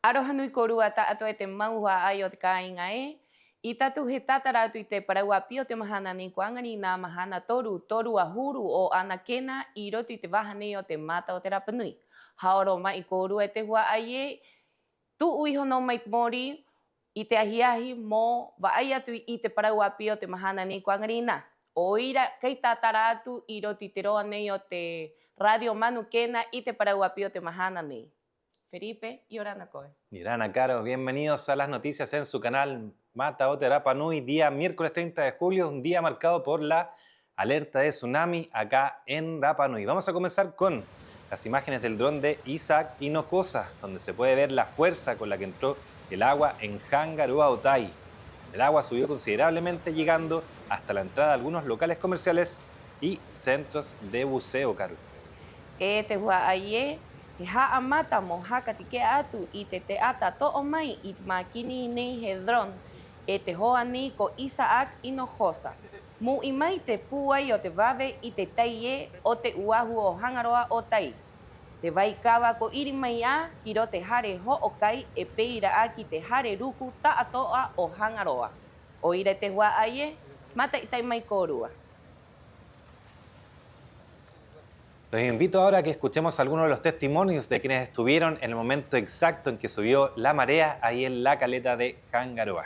Arohanui korua ta ato e te maua ai o te kāinga e. I tatu he tatara atu i te parauapi o te mahana ni kuangani nā mahana toru a huru o ana kena i roto i te wahane o te mata o te Rapanui. Haoro mai i korua e te hua ai e. Tu uiho no mai mori i te ahiahi mō waai atu i te parauapi o te mahana ni kuangani nā. O ira kei tatara atu i roto i te roa nei o te radio manu kena i te parauapi o te mahana nei. Felipe y Orana Coe. Mirana, Caro, bienvenidos a las noticias en su canal Mata Ote Rapa Nui, día miércoles 30 de julio, un día marcado por la alerta de tsunami acá en Rapa Nui. Vamos a comenzar con las imágenes del dron de Isaac Hinojosa, donde se puede ver la fuerza con la que entró el agua en Hangaroa Otay. El agua subió considerablemente, llegando hasta la entrada de algunos locales comerciales y centros de buceo, Caro. Te hua aie, he haa mata mo haka tike atu i te ata to'o mai i te makini nei he drone e te hoa ni ko Isaac Hinojosa. Mu i mai te pūai o te wawe i te taie o te uahu o Hangaroa Otay. Te waikawa ko iri mai a ki ro te hare ho'okai e peira a ki te hare ruku ta atoa o Hangaroa. O ira te hua aie, mata i tai mai korua. Los invito ahora a que escuchemos algunos de los testimonios de quienes estuvieron en el momento exacto en que subió la marea ahí en la caleta de Hangaroa.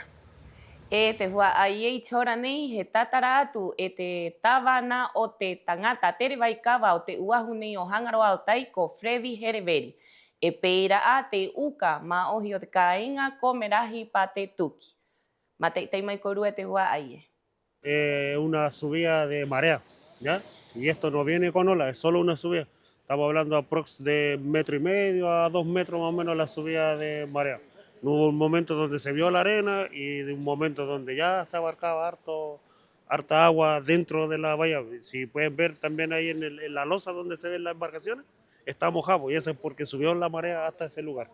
Te hua aie i tora nei he tatara atu e te tawana o te tangata tere waikawa o te uahu nei o Hangaroa Otay ko Frevi Hereveri. E peira a te uka ma ohi o te kāinga ko merahi pa te tuki. Mate i tai mai korua te hua aie. Una subida de marea, ¿ya? Y esto no viene con ola, es solo una subida. Estamos hablando aprox de 1,5 a 2 metros más o menos la subida de marea. Hubo un momento donde se vio la arena y de un momento donde ya se abarcaba harta agua dentro de la bahía. Si pueden ver también ahí en la losa donde se ven las embarcaciones, está mojado y eso es porque subió la marea hasta ese lugar.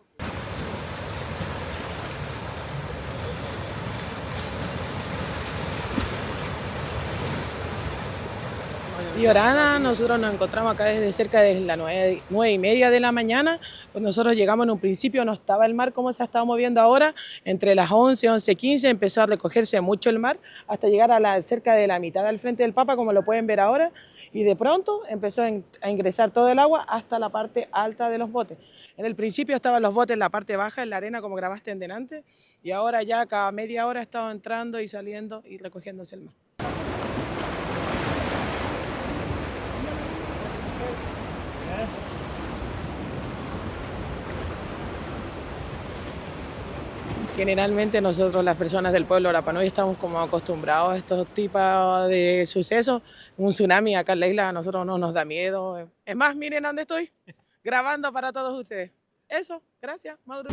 Y Orana, nosotros nos encontramos acá desde cerca de las 9:30 de la mañana. Cuando nosotros llegamos en un principio no estaba el mar como se ha estado moviendo ahora. Entre las 11:15 empezó a recogerse mucho el mar hasta llegar a cerca de la mitad del frente del Papa, como lo pueden ver ahora. Y de pronto empezó a ingresar todo el agua hasta la parte alta de los botes. En el principio estaban los botes en la parte baja, en la arena, como grabaste en delante. Y ahora ya cada media hora ha estado entrando y saliendo y recogiéndose el mar. Generalmente nosotros, las personas del pueblo de Rapa Nui, estamos como acostumbrados a estos tipos de sucesos. Un tsunami acá en la isla a nosotros no nos da miedo. Es más, miren dónde estoy, grabando para todos ustedes. Eso, gracias, Mauro.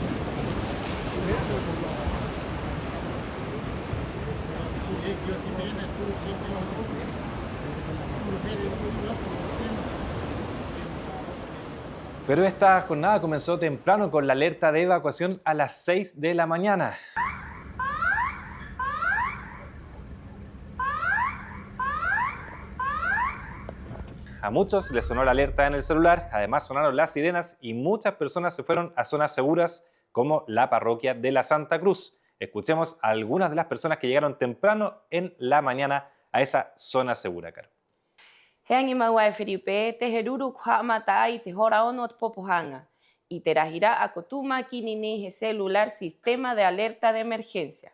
Pero esta jornada comenzó temprano con la alerta de evacuación a las 6 de la mañana. A muchos les sonó la alerta en el celular, además sonaron las sirenas y muchas personas se fueron a zonas seguras como la parroquia de la Santa Cruz. Escuchemos a algunas de las personas que llegaron temprano en la mañana a esa zona segura, Caro. He angi maua e Felipe, te he ruru kua mata ai te hora ono te popohanga. I te rahira a kotuma kini nei he celular sistema de alerta de emergencia.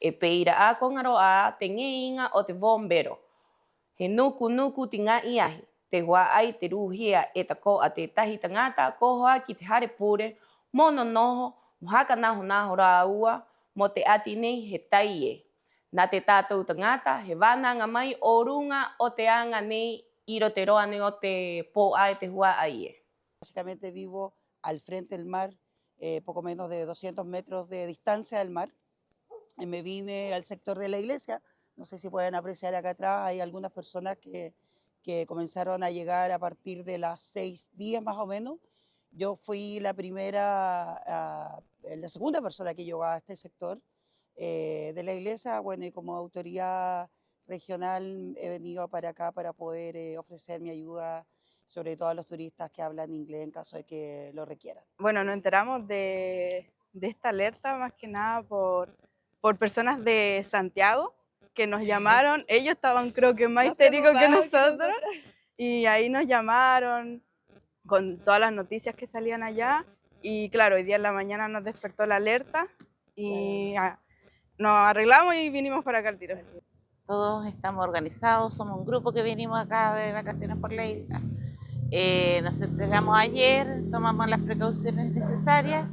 E peira a kongaroa te ngeinga o te bombero. He nuku ti ngā iahi. Te hua ai te ruhia e tako a te tahi tangata kohoa ki te hare pure, mono noho, mohaka naho rā ua, mo te ati nei he taie. Nā te tātou tangata, he wānanga mai o runga o te anga nei i ro te roa nei o te pō ai te hua ai. Básicamente vivo al frente del mar, poco menos de 200 metros de distancia del mar. Me vine al sector de la iglesia. No sé si pueden apreciar acá atrás, hay algunas personas que comenzaron a llegar a partir de las 6 días más o menos. Yo fui la segunda persona que llegó a este sector de la iglesia. Bueno, y como autoridad regional he venido para acá para poder ofrecer mi ayuda, sobre todo a los turistas que hablan inglés en caso de que lo requieran. Bueno, nos enteramos de de esta alerta más que nada por personas de Santiago que nos llamaron. Ellos estaban creo que más histéricos que nosotros y ahí nos llamaron con todas las noticias que salían allá y claro, hoy día en la mañana nos despertó la alerta y nos arreglamos y vinimos para acá al tiro. Todos estamos organizados, somos un grupo que vinimos acá de vacaciones por la isla. Nos entregamos ayer, tomamos las precauciones necesarias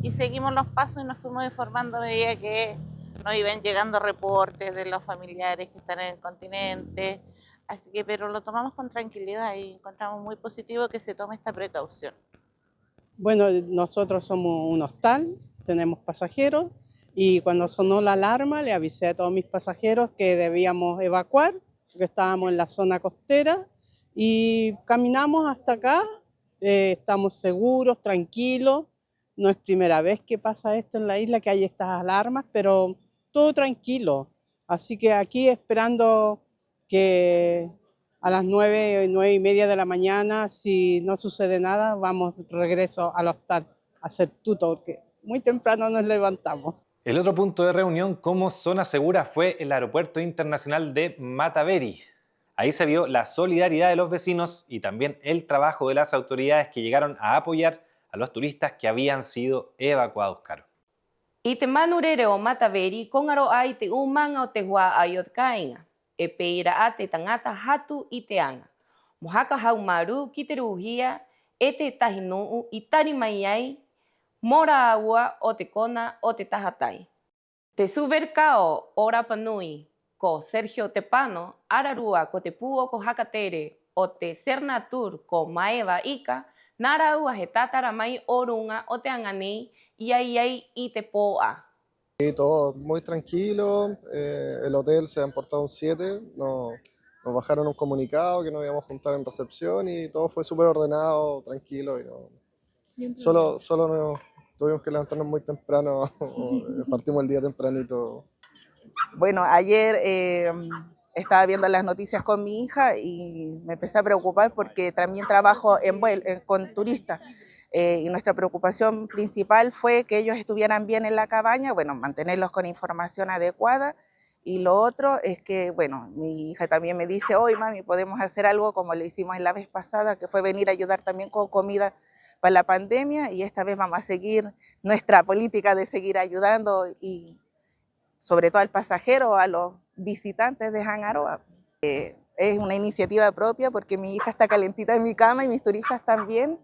y seguimos los pasos y nos fuimos informando a medida que nos iban llegando reportes de los familiares que están en el continente. Así que, pero lo tomamos con tranquilidad y encontramos muy positivo que se tome esta precaución. Bueno, nosotros somos un hostal, tenemos pasajeros y cuando sonó la alarma le avisé a todos mis pasajeros que debíamos evacuar, porque estábamos en la zona costera y caminamos hasta acá, estamos seguros, tranquilos. No es primera vez que pasa esto en la isla, que hay estas alarmas, pero todo tranquilo. Así que aquí esperando que a las 9:30 de la mañana, si no sucede nada, vamos regreso al hostal a hacer tuto, porque muy temprano nos levantamos. El otro punto de reunión como zona segura fue el Aeropuerto Internacional de Mataveri. Ahí se vio la solidaridad de los vecinos y también el trabajo de las autoridades que llegaron a apoyar a los turistas que habían sido evacuados, Caro. I te manurere o Mataveri, kongaro ai te umanga o te hua ayot kainga. E peira a te tangata hatu i te anga. Mohaka haumaru ki te ruhia, e te tahinuu i tari mai ai, mora aua o te kona o te tahatai. Te suverkao o Rapa Nui, ko Sergio Tepano, ararua ko te puo ko Hakatere, o te Cernatur ko Maeva Ika, nara ua he tatara mai o runga o te angani, iai i te poa. Todo muy tranquilo, el hotel se han portado un 7, nos bajaron un comunicado que nos íbamos a juntar en recepción y todo fue súper ordenado, tranquilo. Solo tuvimos que levantarnos muy temprano, partimos el día tempranito. Bueno, ayer estaba viendo las noticias con mi hija y me empecé a preocupar porque también trabajo con turistas. Y nuestra preocupación principal fue que ellos estuvieran bien en la cabaña, bueno, mantenerlos con información adecuada. Y lo otro es que, bueno, mi hija también me dice, hoy mami, podemos hacer algo como lo hicimos en la vez pasada, que fue venir a ayudar también con comida para la pandemia, y esta vez vamos a seguir nuestra política de seguir ayudando y sobre todo al pasajero, a los visitantes de Hangaroa. Es una iniciativa propia porque mi hija está calentita en mi cama y mis turistas también.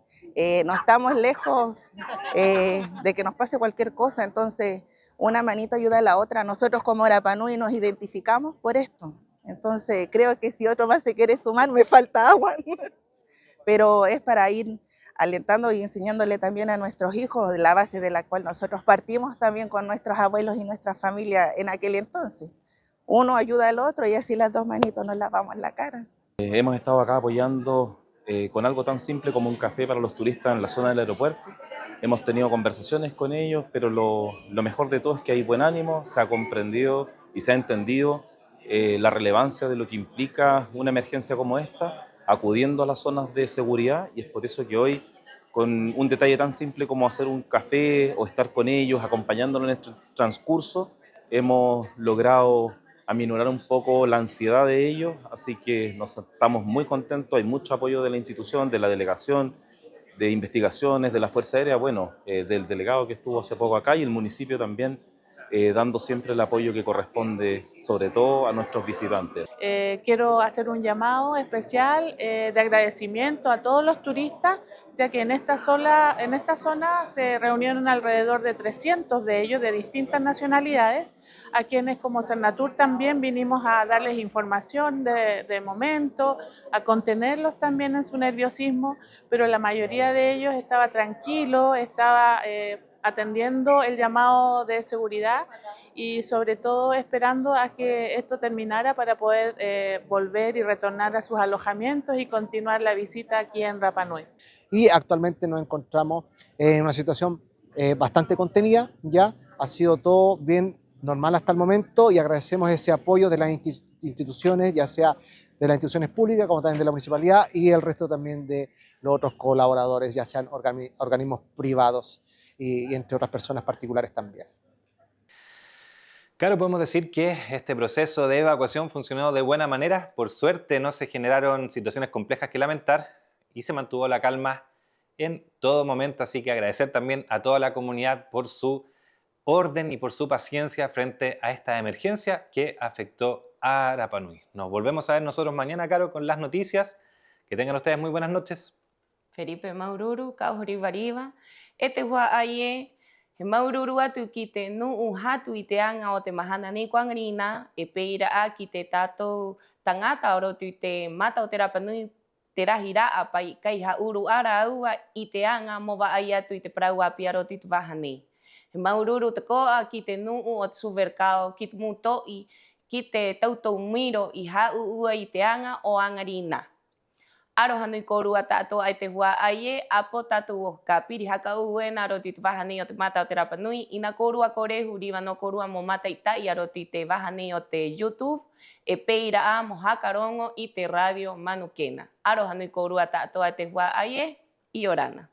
No estamos lejos de que nos pase cualquier cosa, entonces una manito ayuda a la otra. Nosotros como Rapa Nui nos identificamos por esto, entonces creo que si otro más se quiere sumar, me falta agua, pero es para ir alentando y enseñándole también a nuestros hijos de la base de la cual nosotros partimos también con nuestros abuelos y nuestra familia en aquel entonces. Uno ayuda al otro y así las dos manitos nos lavamos la cara. Hemos estado acá apoyando con algo tan simple como un café para los turistas en la zona del aeropuerto. Hemos tenido conversaciones con ellos, pero lo mejor de todo es que hay buen ánimo, se ha comprendido y se ha entendido la relevancia de lo que implica una emergencia como esta, acudiendo a las zonas de seguridad, y es por eso que hoy, con un detalle tan simple como hacer un café o estar con ellos, acompañándolos en este transcurso, hemos logrado aminorar un poco la ansiedad de ellos, así que estamos muy contentos, hay mucho apoyo de la institución, de la delegación, de investigaciones, de la Fuerza Aérea, bueno, del delegado que estuvo hace poco acá y el municipio también, dando siempre el apoyo que corresponde, sobre todo a nuestros visitantes. Quiero hacer un llamado especial de agradecimiento a todos los turistas, ya que en esta zona se reunieron alrededor de 300 de ellos de distintas nacionalidades, a quienes como Cernatur también vinimos a darles información de momento, a contenerlos también en su nerviosismo, pero la mayoría de ellos estaba tranquilo, estaba atendiendo el llamado de seguridad y sobre todo esperando a que esto terminara para poder volver y retornar a sus alojamientos y continuar la visita aquí en Rapa Nui. Y actualmente nos encontramos en una situación bastante contenida, ya ha sido todo bien normal hasta el momento y agradecemos ese apoyo de las instituciones, ya sea de las instituciones públicas como también de la municipalidad y el resto también de los otros colaboradores, ya sean organismos privados. y entre otras personas particulares también. Claro, podemos decir que este proceso de evacuación funcionó de buena manera. Por suerte no se generaron situaciones complejas que lamentar y se mantuvo la calma en todo momento. Así que agradecer también a toda la comunidad por su orden y por su paciencia frente a esta emergencia que afectó a Rapa Nui. Nos volvemos a ver nosotros mañana, Caro, con las noticias. Que tengan ustedes muy buenas noches. Felipe Maururu, Kaujoribariba, hua aye, Maururu atu kite nu hatu iteanga o te mahana ni kuangrina, peira a kite tato tangata oro te mata o te Rapa Nui te rahira apa i kaiha uru ara aua iteanga mova ai atu te praua piaro te vahane. Maururu te koa kite nu o te supermercado kite mutoi kite tautou miro i hau ua iteanga o angarina. Aroha nui korua tātou ai te hua aie, apo tātou o ka piri haka uwe nā roti te wahane o te mata o te Rapa Nui, ina korua korehu riwa no korua mo mata i tai a roti te wahane o te YouTube, peira a mo hakarongo i te radio Manukena. Aroha nui korua tātou ai te hua aie, i orana.